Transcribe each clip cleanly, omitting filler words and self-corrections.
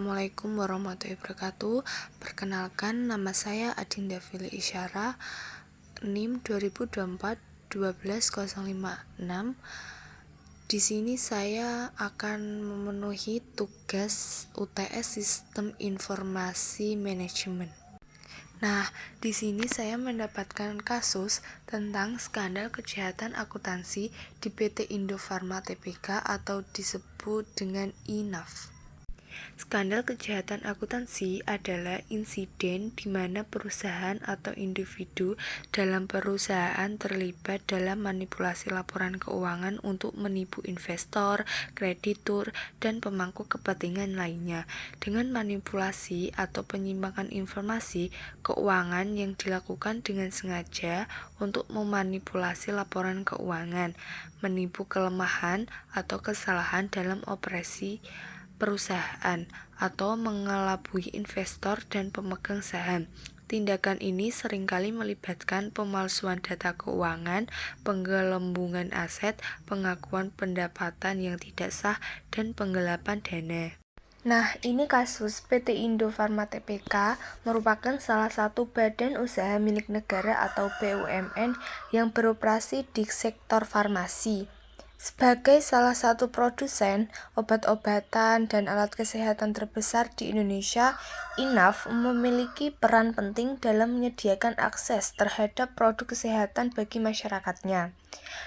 Assalamualaikum warahmatullahi wabarakatuh. Perkenalkan, nama saya Adinda Fili Isyara, NIM 2024 12056. Di sini saya akan memenuhi tugas UTS Sistem Informasi Manajemen. Nah, di sini saya mendapatkan kasus tentang skandal kejahatan akuntansi di PT Indofarma Tbk atau disebut dengan INAF. Skandal kejahatan akuntansi adalah insiden di mana perusahaan atau individu dalam perusahaan terlibat dalam manipulasi laporan keuangan untuk menipu investor, kreditur, dan pemangku kepentingan lainnya. Dengan manipulasi atau penyimpangan informasi keuangan yang dilakukan dengan sengaja untuk memanipulasi laporan keuangan, menipu kelemahan atau kesalahan dalam operasi perusahaan, atau mengelabui investor dan pemegang saham. Tindakan ini seringkali melibatkan pemalsuan data keuangan, penggelembungan aset, pengakuan pendapatan yang tidak sah, dan penggelapan dana. Nah, ini kasus PT Indofarma Tbk merupakan salah satu badan usaha milik negara atau BUMN yang beroperasi di sektor farmasi. Sebagai salah satu produsen obat-obatan dan alat kesehatan terbesar di Indonesia, INAF memiliki peran penting dalam menyediakan akses terhadap produk kesehatan bagi masyarakatnya.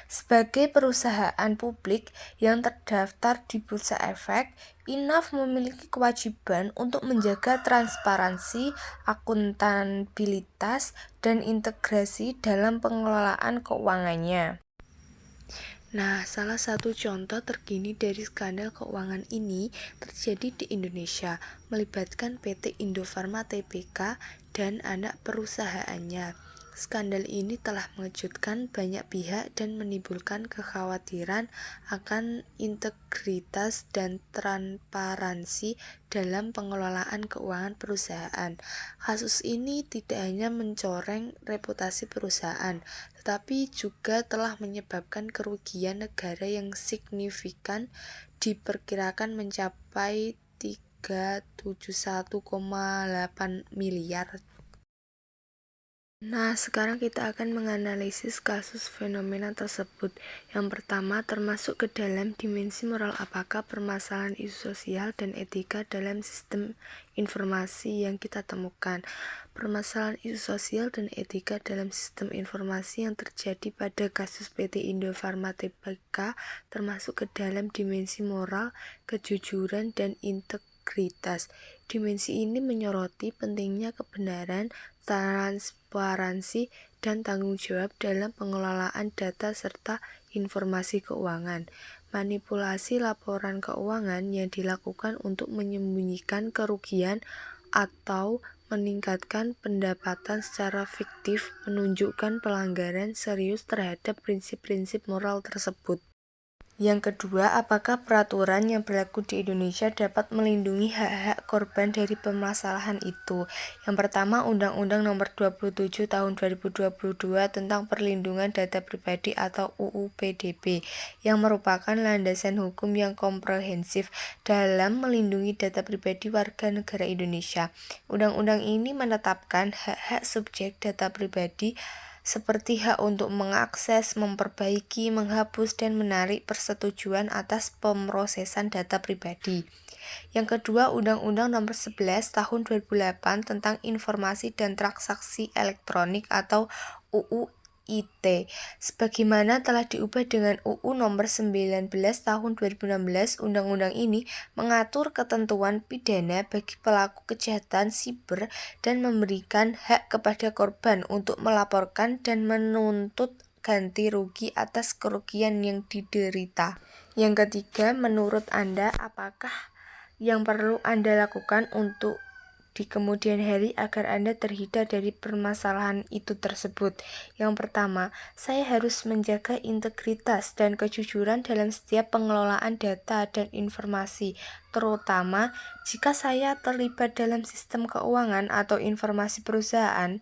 Sebagai perusahaan publik yang terdaftar di Bursa Efek, INAF memiliki kewajiban untuk menjaga transparansi, akuntabilitas, dan integrasi dalam pengelolaan keuangannya. Nah, salah satu contoh terkini dari skandal keuangan ini terjadi di Indonesia, melibatkan PT Indofarma Tbk dan anak perusahaannya. Skandal ini telah mengejutkan banyak pihak dan menimbulkan kekhawatiran akan integritas dan transparansi dalam pengelolaan keuangan perusahaan. Kasus ini tidak hanya mencoreng reputasi perusahaan, tetapi juga telah menyebabkan kerugian negara yang signifikan, diperkirakan mencapai 371,8 miliar. Nah, sekarang kita akan menganalisis kasus fenomena tersebut. Yang pertama, termasuk ke dalam dimensi moral apakah permasalahan isu sosial dan etika dalam sistem informasi yang kita temukan. Permasalahan isu sosial dan etika dalam sistem informasi yang terjadi pada kasus PT Indofarma Tbk termasuk ke dalam dimensi moral, kejujuran, dan integritas. Dimensi ini menyoroti pentingnya kebenaran, transparansi, dan tanggung jawab dalam pengelolaan data serta informasi keuangan. Manipulasi laporan keuangan yang dilakukan untuk menyembunyikan kerugian atau meningkatkan pendapatan secara fiktif menunjukkan pelanggaran serius terhadap prinsip-prinsip moral tersebut. Yang kedua, apakah peraturan yang berlaku di Indonesia dapat melindungi hak-hak korban dari permasalahan itu? Yang pertama, Undang-Undang Nomor 27 Tahun 2022 tentang Perlindungan Data Pribadi atau UU PDB yang merupakan landasan hukum yang komprehensif dalam melindungi data pribadi warga negara Indonesia. Undang-undang ini menetapkan hak-hak subjek data pribadi seperti hak untuk mengakses, memperbaiki, menghapus, dan menarik persetujuan atas pemrosesan data pribadi. Yang kedua, Undang-Undang Nomor 11 Tahun 2008 tentang Informasi dan Transaksi Elektronik atau UU ITE. Sebagaimana telah diubah dengan UU Nomor 19 Tahun 2016, undang-undang ini mengatur ketentuan pidana bagi pelaku kejahatan siber dan memberikan hak kepada korban untuk melaporkan dan menuntut ganti rugi atas kerugian yang diderita. Yang ketiga, menurut Anda, apakah yang perlu Anda lakukan untuk di kemudian hari agar Anda terhindar dari permasalahan itu tersebut? Yang pertama, saya harus menjaga integritas dan kejujuran dalam setiap pengelolaan data dan informasi, terutama jika saya terlibat dalam sistem keuangan atau informasi perusahaan.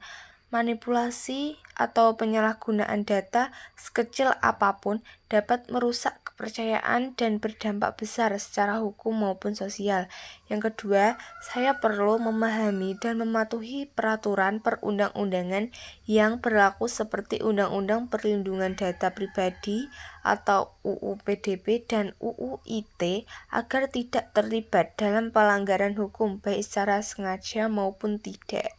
Manipulasi atau penyalahgunaan data sekecil apapun dapat merusak kepercayaan dan berdampak besar secara hukum maupun sosial. Yang kedua, saya perlu memahami dan mematuhi peraturan perundang-undangan yang berlaku seperti Undang-Undang Perlindungan Data Pribadi atau UU PDP dan UU ITE agar tidak terlibat dalam pelanggaran hukum baik secara sengaja maupun tidak.